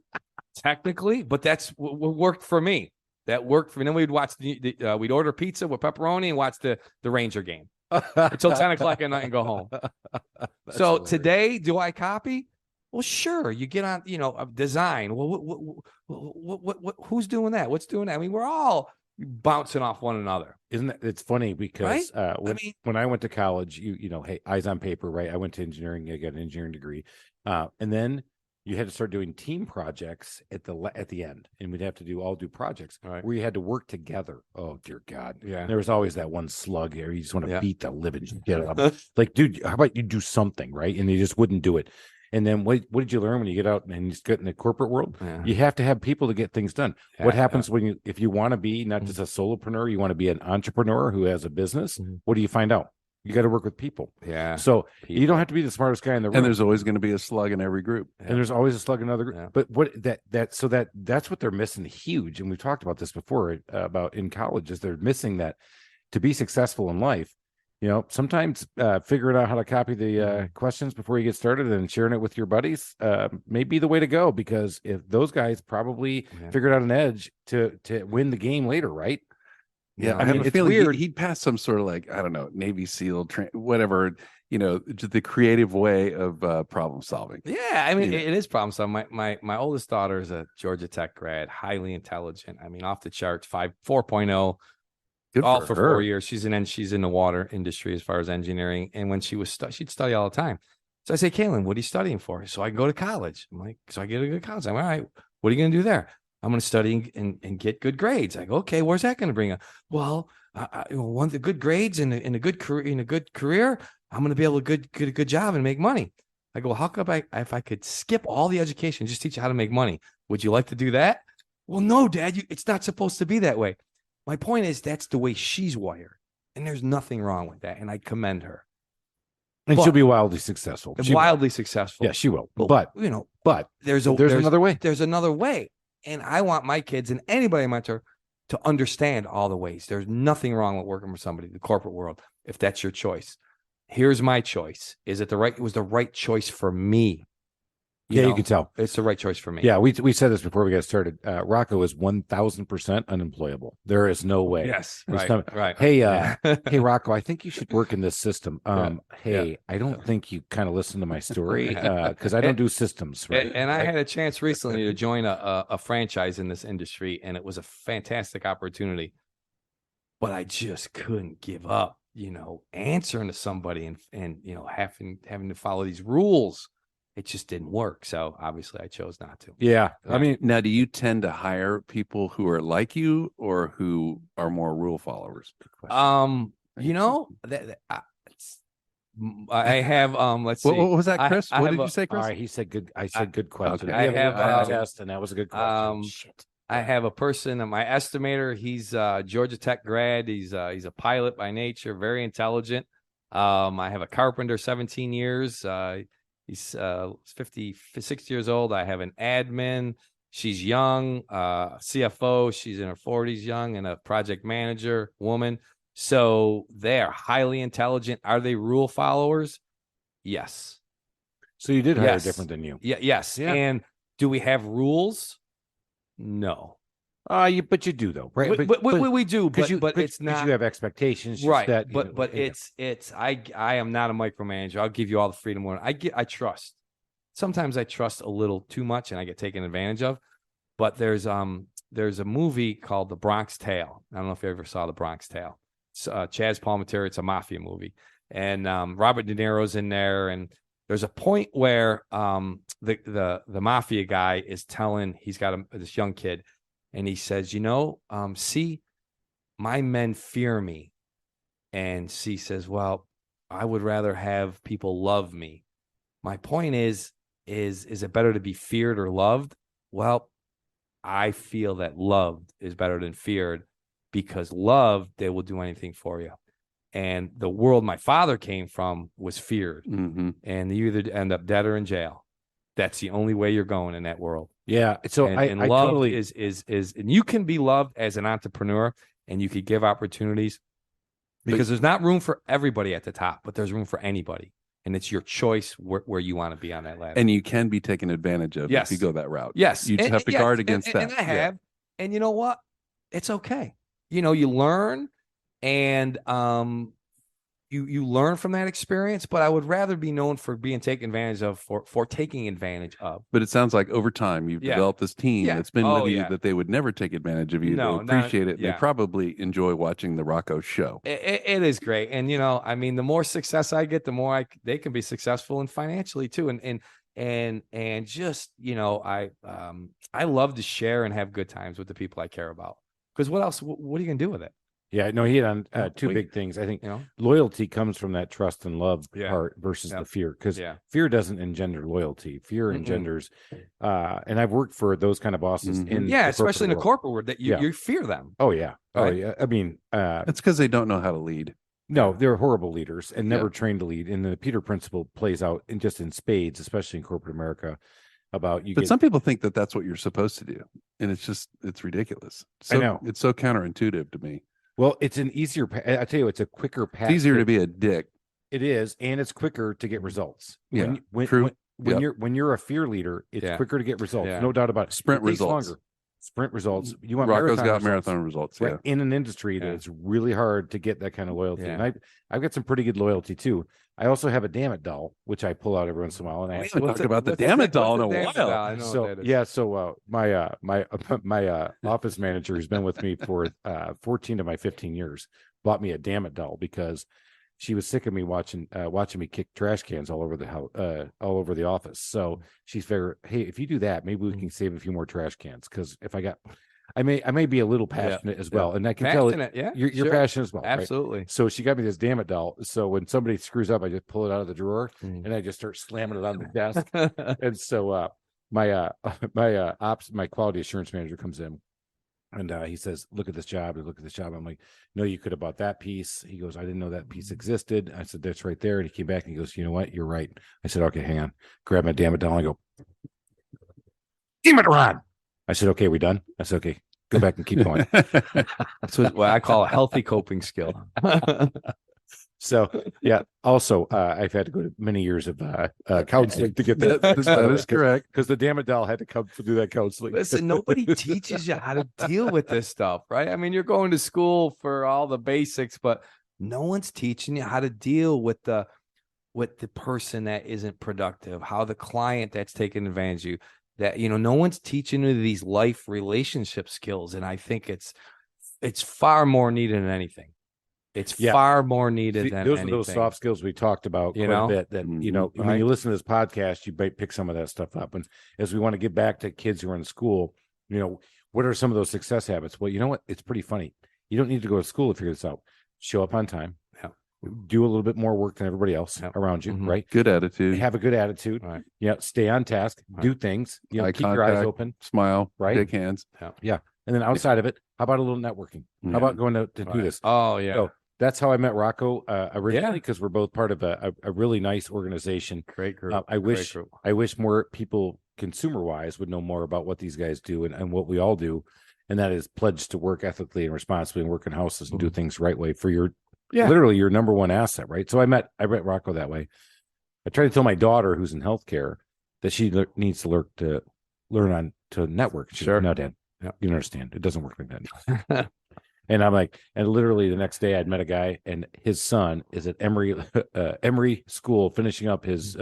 Technically, but that's what worked for me. That worked for me. Then we'd watch we'd order pizza with pepperoni and watch the Ranger game until 10 o'clock at night and go home. So hilarious. Today, do I copy? Well, sure. You get on, design. Well, what who's doing that? What's doing that? I mean, we're all bouncing off one another. Isn't that? It's funny because when I went to college, hey, eyes on paper, right? I went to engineering. I got an engineering degree, and then you had to start doing team projects at the end, and we'd have to do projects where you had to work together. Oh dear God! Yeah, there was always that one slug here. You just want to beat the living shit out of it. Like, dude, how about you do something, right? And they just wouldn't do it. And then what did you learn when you get out and you get in the corporate world? Yeah. You have to have people to get things done. Yeah, what happens if you want to be not just a solopreneur, you want to be an entrepreneur who has a business? What do you find out? You got to work with people. Yeah. So you don't have to be the smartest guy in the room. And there's always going to be a slug in every group. And there's always a slug in another group. Yeah. But that's what they're missing huge. And we've talked about this before about in college is they're missing that to be successful in life. Sometimes figuring out how to copy the questions before you get started and sharing it with your buddies may be the way to go, because if those guys probably figured out an edge to win the game later, right? Yeah, I have a feeling he'd pass some sort of I don't know, Navy SEAL, whatever, the creative way of problem solving. Yeah, I mean, it is problem solving. My oldest daughter is a Georgia Tech grad, highly intelligent. I mean, off the charts, 4.0. All for 4 years. She's in the water industry as far as engineering. And when she was she'd study all the time. So I say, Kaylin, what are you studying for? So I can go to college. I'm like, so I get a good college. I'm all right. What are you going to do there? I'm going to study and get good grades. I go, okay, where's that going to bring up? Well, one of the good grades and a good career, I'm going to be able to get a good job and make money. I go, how come if I could skip all the education, just teach you how to make money? Would you like to do that? Well, no, Dad, it's not supposed to be that way. My point is that's the way she's wired, and there's nothing wrong with that, and I commend her. And she'll be wildly successful. Successful. Yeah, she will. But there's another way. There's another way. And I want my kids and anybody in my mentor to understand all the ways. There's nothing wrong with working for somebody in the corporate world, if that's your choice. Here's my choice. Is it it was the right choice for me. You can tell. It's the right choice for me. Yeah, we said this before we got started. Rocco is 1,000% unemployable. There is no way. Yes, right. Hey, hey, Rocco, I think you should work in this system. I don't think you kind of listen to my story because I don't do systems. Right? And I had a chance recently to join a franchise in this industry, and it was a fantastic opportunity. But I just couldn't give up, answering to somebody and having to follow these rules. It just didn't work. So obviously I chose not to. Yeah. I mean, now, do you tend to hire people who are like you or who are more rule followers? I have, let's see. What was that, Chris? What did you say, Chris? All right. He said good. I said good question. Okay. I have a test, and that was a good question. Shit. I have a person, my estimator. He's Georgia Tech grad. He's a pilot by nature, very intelligent. I have a carpenter, 17 years. He's 56 years old. I have an admin. She's young. CFO. She's in her 40s, young, and a project manager, woman. So they're highly intelligent. Are they rule followers? Yes. So you did hire different than you. Yeah. Yes. Yeah. And do we have rules? No. But you do though, right? But we do, but it's not. You have expectations, right? That, it's. I am not a micromanager. I'll give you all the freedom. I trust. Sometimes I trust a little too much, and I get taken advantage of. But there's a movie called The Bronx Tale. I don't know if you ever saw The Bronx Tale. It's Chaz Palminteri. It's a mafia movie, and Robert De Niro's in there, and there's a point where the mafia guy is telling, he's got this young kid, and he says, see, my men fear me. And C says, well, I would rather have people love me. My point is it better to be feared or loved? Well, I feel that loved is better than feared, because loved, they will do anything for you. And the world my father came from was feared. Mm-hmm. And you either end up dead or in jail. That's the only way you're going in that world. Yeah. So and love totally... is and you can be loved as an entrepreneur, and you could give opportunities, because there's not room for everybody at the top, but there's room for anybody. And it's your choice where you want to be on that ladder. And you can be taken advantage of if you go that route. Yes. You just have to guard against that. And I have. Yeah. And you know what? It's okay. You learn, and you learn from that experience, but I would rather be known for being taken advantage of, for taking advantage of. But it sounds like over time you've developed this team that's been with you, that they would never take advantage of you. No, they appreciate it. They probably enjoy watching the Rocco show. It is great. And, the more success I get, the more they can be successful, and financially too. And just, I love to share and have good times with the people I care about, because what else, what are you going to do with it? Yeah, no, he hit on two big things. I think loyalty comes from that trust and love part versus the fear, because fear doesn't engender loyalty. Fear engenders, and I've worked for those kind of bosses especially in the corporate world, that you fear them. Oh yeah, right? Oh yeah. I mean, it's because they don't know how to lead. No, they're horrible leaders and never trained to lead. And the Peter principle plays out in spades, especially in corporate America. But some people think that that's what you're supposed to do, and it's ridiculous. So, I know, it's so counterintuitive to me. Well, it's an easier. I tell you, it's a quicker path. It's easier to be a dick. It is, and it's quicker to get results. Yeah, when you're a fear leader, it's quicker to get results. No doubt about it. Sprint results. Longer. Sprint results. You want Rocco's got marathon results. Right? In an industry that it's really hard to get that kind of loyalty. And I've got some pretty good loyalty too. I also have a Dement doll, which I pull out every once in a while. And I haven't talked about the Dement doll in a while. So my office manager, who's been with me for 14 of my 15 years, bought me a Dement doll because she was sick of me watching me kick trash cans all over the office. So she's figured, hey, if you do that, maybe we can save a few more trash cans. Because if I may be a little passionate as well, and I can tell you're passionate as well. Absolutely. Right? So she got me this Dement doll. So when somebody screws up, I just pull it out of the drawer and I just start slamming it on the desk. And so my quality assurance manager comes in. And he says, look at this job. I'm like, no, you could have bought that piece. He goes, I didn't know that piece existed. I said, that's right there. And he came back and he goes, you know what? You're right. I said, okay, hang on. Grab my Dement doll. I go, Dement run. I said, okay, we done? I said, okay, go back and keep going. That's what I call a healthy coping skill. So, yeah. Also, I've had to go to many years of counseling to get that. That is correct. Because the Dement doll had to come to do that counseling. Listen, nobody teaches you how to deal with this stuff, right? I mean, you're going to school for all the basics, but no one's teaching you how to deal with the person that isn't productive, how the client that's taking advantage of you. That, no one's teaching you these life relationship skills, and I think it's far more needed than anything. It's far more needed than those anything. Are those soft skills we talked about quite a bit. That when you listen to this podcast, you might pick some of that stuff up. And as we want to get back to kids who are in school, what are some of those success habits? Well, you know what? It's pretty funny. You don't need to go to school to figure this out. Show up on time. do a little bit more work than everybody else around you, right? Good attitude. Have a good attitude. Right. Yeah. Stay on task. Right. Do things. You know, Eye keep your eyes contact, open. Smile. Right. Shake hands. Yeah. And then outside of it, how about a little networking? How about going to do this? Oh, yeah. So that's how I met Rocco originally, because we're both part of a really nice organization. Great group. I wish more people, consumer wise, would know more about what these guys do and what we all do. And that is pledge to work ethically and responsibly and work in houses and do things the right way for your literally your number one asset, right? So I met Rocco that way. I try to tell my daughter, who's in healthcare, that she needs to learn to network. She's like, no, Dad, you don't understand. It doesn't work like that. And I'm like, and literally the next day I'd met a guy, and his son is at Emory School finishing up his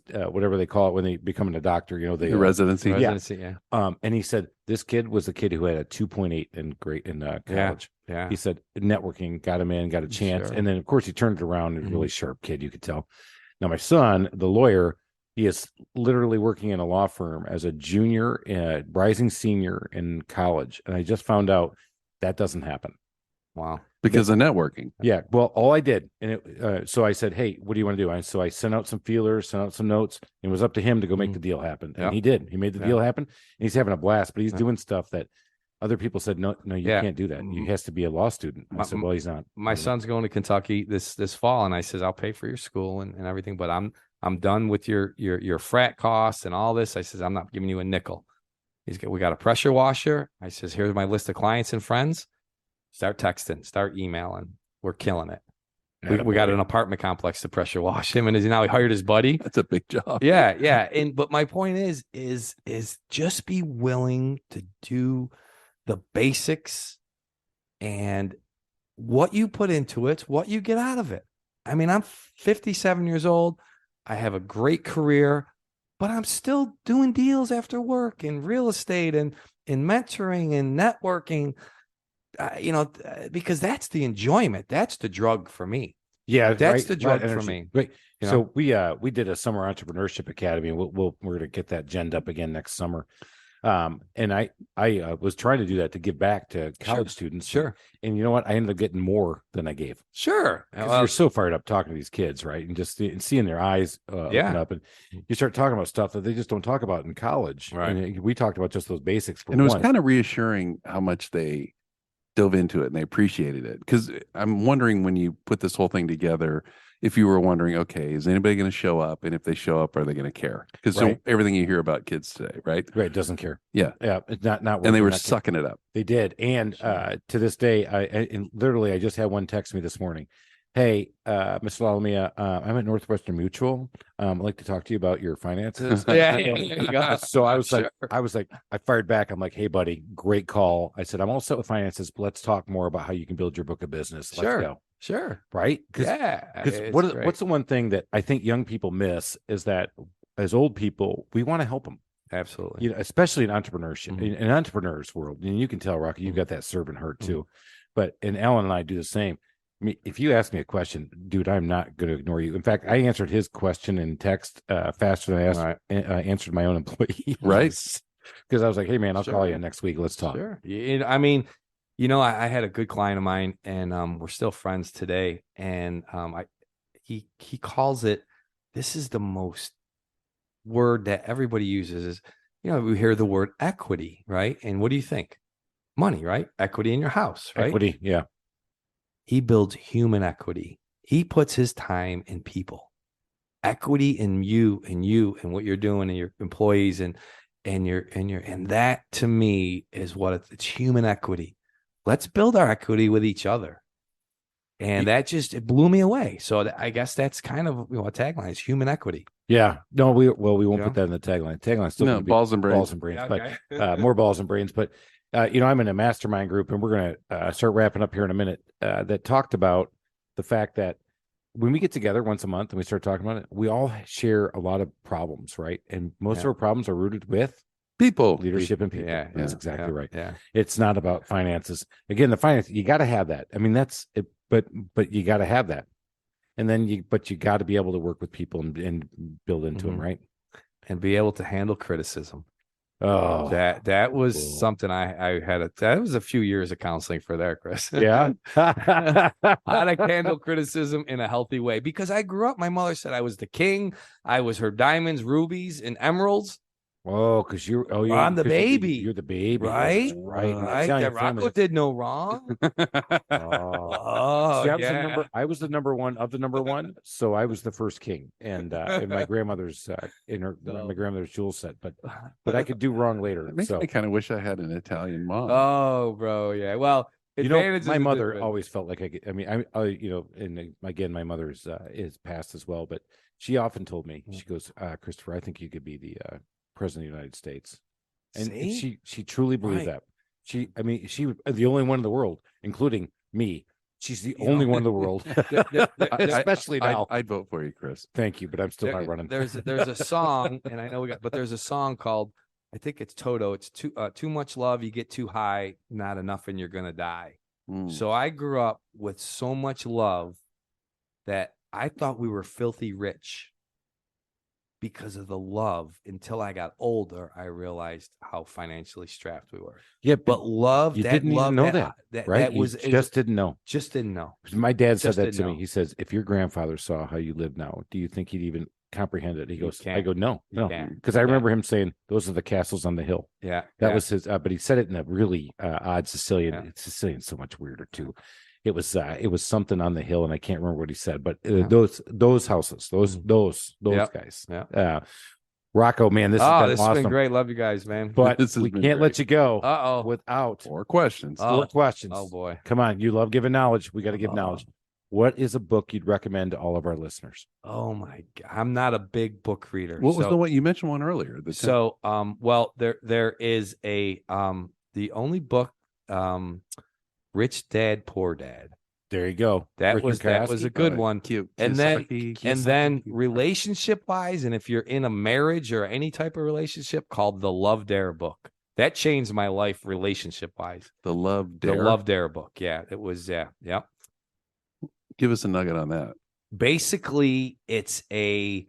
whatever they call it when they become a doctor, you know, the residency. Yeah. And he said this kid was a kid who had a 2.8 in college. Yeah. He said networking got him in, got a chance. Sure. And then of course he turned it around, and really sharp kid, you could tell. Now my son, the lawyer, he is literally working in a law firm as a junior, rising senior in college. And I just found out that doesn't happen. Wow. Because of networking. Yeah. Well, all I did, and so I said, hey, what do you want to do? So I sent out some feelers, sent out some notes, and it was up to him to go make the deal happen. And he did. He made the deal happen, and he's having a blast, but he's doing stuff that other people said, no, you can't do that. He has to be a law student. I said, well, he's not. My son's going to Kentucky this fall, and I says, I'll pay for your school and everything, but I'm done with your frat costs and all this. I says, I'm not giving you a nickel. We got a pressure washer. I says, here's my list of clients and friends. Start texting, start emailing. We're killing it. We got an apartment complex to pressure wash him, and now he hired his buddy. That's a big job. Yeah. But my point is just be willing to do the basics, and what you put into it, what you get out of it. I mean, I'm 57 years old. I have a great career, but I'm still doing deals after work in real estate and in mentoring and networking. Because that's the enjoyment. That's the drug for me. Yeah, that's the drug for me. Right. So we did a summer entrepreneurship academy, and we're going to get that genned up again next summer. And I was trying to do that to give back to college students. Sure. And you know what? I ended up getting more than I gave. Sure. Because you're so fired up talking to these kids, right? And just seeing their eyes open up, and you start talking about stuff that they just don't talk about in college. Right. And we talked about just those basics. And it was kind of reassuring how much they dove into it and they appreciated it. Because I'm wondering, when you put this whole thing together, if you were wondering, okay, is anybody going to show up? And if they show up, are they going to care? Because everything you hear about kids today, right? Right, doesn't care. Yeah. It's not. And they were sucking it up. They did. And to this day, I just had one text me this morning. Hey, Mr. Lalvani, I'm at Northwestern Mutual. I'd like to talk to you about your finances. So I was like, I fired back. I'm like, hey, buddy, great call. I said, I'm all set with finances, but let's talk more about how you can build your book of business. Let's go. Sure. Right? Because what's the one thing that I think young people miss is that as old people, we want to help them. Absolutely. Especially in entrepreneurship, in an entrepreneur's world. And you can tell, Rocky, you've got that servant heart too. And Alan and I do the same. I mean, if you ask me a question, dude, I'm not going to ignore you. In fact, I answered his question in text faster than I answered my own employee. Right. Because I was like, hey, man, I'll call you next week. Let's talk. Sure. I mean, I had a good client of mine, and we're still friends today. And he calls it, this is the most word that everybody uses is, we hear the word equity, right? And what do you think? Money, right? Equity in your house, right? Equity, yeah. He builds human equity. He puts his time in people. Equity in you and what you're doing and your employees and that to me is what it's human equity. Let's build our equity with each other. And it blew me away. So I guess that's kind of a tagline is human equity. Yeah. No, we won't put that in the tagline. Tagline still balls and brains. Balls and brains, but more balls and brains. But I'm in a mastermind group, and we're going to start wrapping up here in a minute. That talked about the fact that when we get together once a month and we start talking about it, we all share a lot of problems, right? And most of our problems are rooted with people, leadership, and people. Yeah, that's exactly right. Yeah, it's not about finances. Again, the finance, you got to have that. I mean, that's it. But you got to have that, and then you got to be able to work with people and build into them, right? And be able to handle criticism. Oh, that was cool. something I had. That was a few years of counseling for there, Chris. Yeah. How to handle criticism in a healthy way. Because I grew up, my mother said I was the king. I was her diamonds, rubies, and emeralds. Oh, because I'm the baby. You're the baby, right? Right. Right. That Rocco did no wrong. Oh, see, I was the number one of the number one, so I was the first king, and in my grandmother's my grandmother's jewel set, but I could do wrong later. I kind of wish I had an Italian mom. Oh, bro, yeah. Well, my mother always felt like and again, my mother's is passed as well, but she often told me, she goes, Christopher, I think you could be the president of the United States. And she truly believed that. She was the only one in the world, including me. She's the only one in the world, especially now. I'd vote for you, Chris. Thank you, but I'm still not running. There's a song, and I know there's a song called, I think it's Toto. It's too much love, you get too high, not enough, and you're gonna die. So I grew up with so much love that I thought we were filthy rich. Because of the love, until I got older, I realized how financially strapped we were. Yeah, but love, you didn't even know that, right? Didn't know. Just didn't know. My dad said that to me. He says, "If your grandfather saw how you live now, do you think he'd even comprehend it?" He goes, "I go, no, because I remember him saying those are the castles on the hill." Yeah, that was his. But he said it in a really odd Sicilian. Yeah. Sicilian's so much weirder too. It was something on the hill, and I can't remember what he said, but those houses, those guys. Yeah. Rocco, man, this has been great. Love you guys, man. But we can't let you go without more questions. More questions. Oh boy. Come on. You love giving knowledge. We got to give knowledge. What is a book you'd recommend to all of our listeners? Oh my God. I'm not a big book reader. What was the one you mentioned one earlier? There is the only book, Rich Dad, Poor Dad. There you go. That was a good one. And then relationship wise, and if you're in a marriage or any type of relationship, called the Love Dare book. That changed my life relationship wise. The Love Dare. The Love Dare book. Yeah, it was. Yeah. Give us a nugget on that. Basically, it's a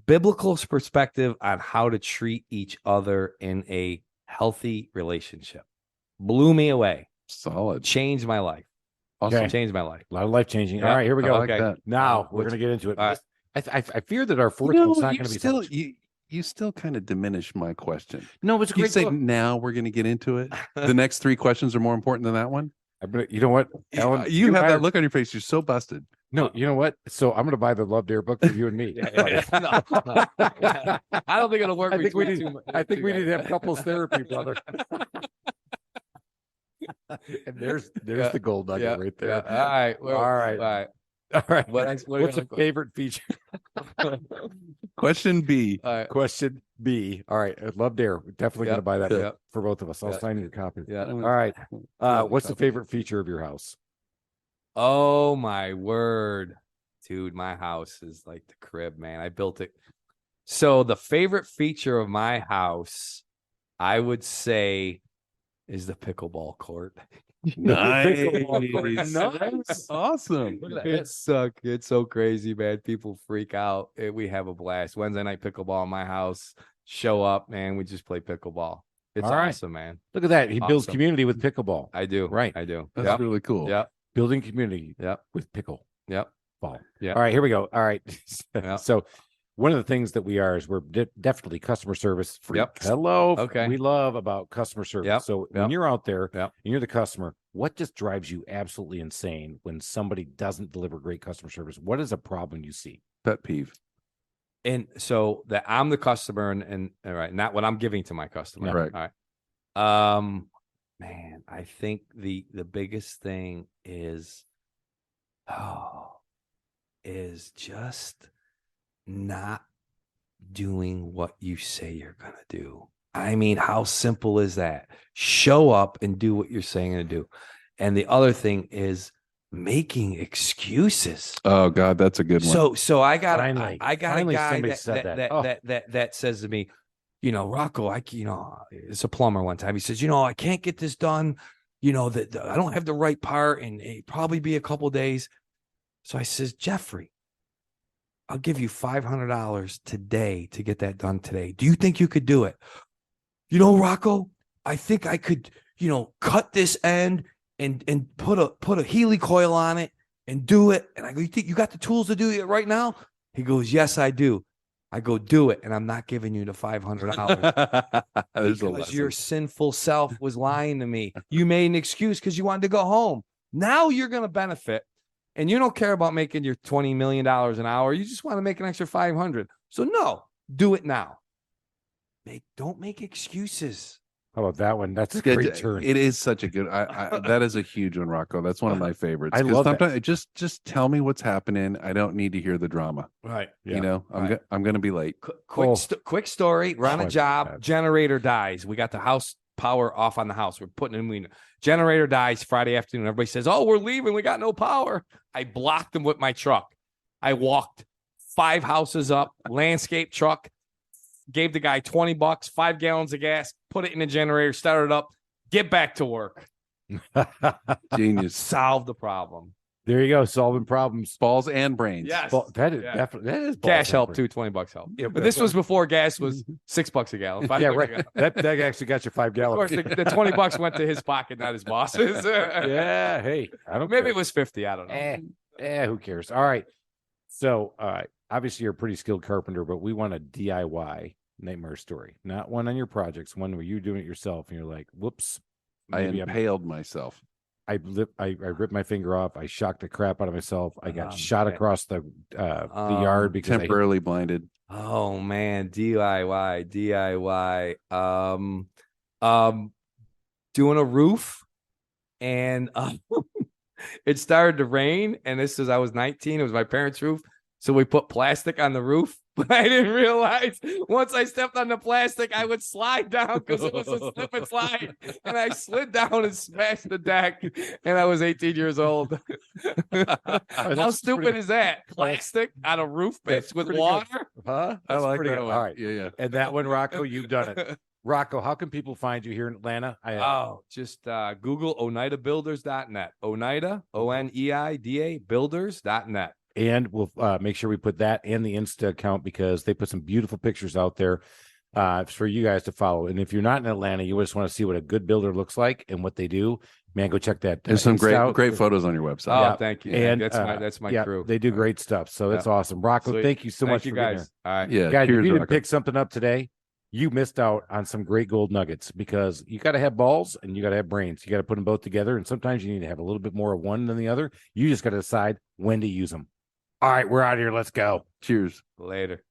biblical perspective on how to treat each other in a healthy relationship. Blew me away. Solid. Changed my life. Awesome. Okay. Changed my life. A lot of life changing. Yeah. All right, here we go. Okay. Now we're going to get into it. I fear that our fourth one's not going to be still. You still kind of diminish my question. No, it's a great. You say now we're going to get into it. The next three questions are more important than that one. You know what, Ellen? You have that look on your face. You're so busted. No, you know what? So I'm going to buy the Love Dare book for you and me. No. I don't think it'll work. I think we need to have couples therapy, brother. And there's the gold nugget right there. Yeah. All right. What's a favorite feature? Question B. Question B. All right. Love Dare. We're definitely going to buy that for both of us. I'll sign your copy. Yeah. All right. What's the favorite feature of your house? Oh my word, dude! My house is like the crib, man. I built it. So the favorite feature of my house, I would say, is the pickleball court. Nice. Awesome. Look at that. It's so crazy, man. People freak out. We have a blast. Wednesday night pickleball in my house. Show up, man. We just play pickleball. It's awesome, man. Look at that. He builds community with pickleball. I do. Right. I do. That's really cool. Yep. Building community. Yep. With pickle. Yep. Ball. Yeah. All right. Here we go. All right. So one of the things that we are is we're definitely customer service freaks. Yep. Hello. Okay. We love about customer service. Yep. So when you're out there and you're the customer, what just drives you absolutely insane when somebody doesn't deliver great customer service? What is a problem you see? Pet peeve. And so that I'm the customer and not what I'm giving to my customer. Right. All right. Man, I think the biggest thing is just not doing what you say you're going to do. I mean, how simple is that? Show up and do what you're saying to do. And the other thing is making excuses. Oh God, that's a good one. So I got a guy that says to me, Rocco, it's a plumber one time. He says, I can't get this done. I don't have the right part and it'd probably be a couple days. So I says, Jeffrey, I'll give you $500 today to get that done today. Do you think you could do it? Rocco, I think I could, cut this end and put a Healy coil on it and do it. And I go, you think you got the tools to do it right now? He goes, yes, I do. I go, do it. And I'm not giving you the $500 because your sinful self was lying to me. You made an excuse because you wanted to go home. Now you're going to benefit. And you don't care about making your $20 million an hour. You just want to make an extra 500. So no, do it now. Don't make excuses. How about that one? That's a great turn. It is such a good. That is a huge one, Rocco. That's one of my favorites. I love that. Just tell me what's happening. I don't need to hear the drama. Right. Yeah. I'm going to be late. Quick story. We're on a job. Generator dies. We got the house power off on the house. We're putting in. Generator dies Friday afternoon. Everybody says, "Oh, we're leaving. We got no power." I blocked them with my truck. I walked 5 houses up. Landscape truck. Gave the guy $20, 5 gallons of gas, put it in the generator, started it up, get back to work. Genius. Solve the problem. There you go. Solving problems. Balls and brains. Yes. Definitely. That is gas help too. $20 help. Yeah, but this was before gas was $6 a gallon. Yeah, right. That actually got you 5 gallons. Of course, the $20 went to his pocket, not his boss's. Yeah. Hey, maybe it was 50. I don't know. Who cares? All right. So, obviously, you're a pretty skilled carpenter, but we want a DIY nightmare story, not one on your projects, one where you're doing it yourself and you're like, whoops. I impaled myself. I ripped my finger off. I shocked the crap out of myself. I got shot across the yard because temporarily blinded. Oh man, DIY. Doing a roof, and it started to rain. And I was 19. It was my parents' roof, so we put plastic on the roof. But I didn't realize once I stepped on the plastic, I would slide down because it was a slip and slide. And I slid down and smashed the deck. And I was 18 years old. How stupid is that? Plastic on a roof pitch with water? Huh? I like that one. All right. Yeah. And that one, Rocco, you've done it. Rocco, how can people find you here in Atlanta? Just Google OneidaBuilders.net. Oneida, Oneida, builders.net. And we'll make sure we put that and the Insta account because they put some beautiful pictures out there for you guys to follow. And if you're not in Atlanta, you just want to see what a good builder looks like and what they do, man, go check that. There's some great photos on your website. Oh, thank you. And that's my crew. They do great stuff. So that's awesome. Rocco, thank you so much for being here. All right. Yeah, guys, cheers, if you didn't Rocco. pick something up today, you missed out on some great gold nuggets because you got to have balls and you got to have brains. You got to put them both together. And sometimes you need to have a little bit more of one than the other. You just got to decide when to use them. All right, we're out of here. Let's go. Cheers. Later.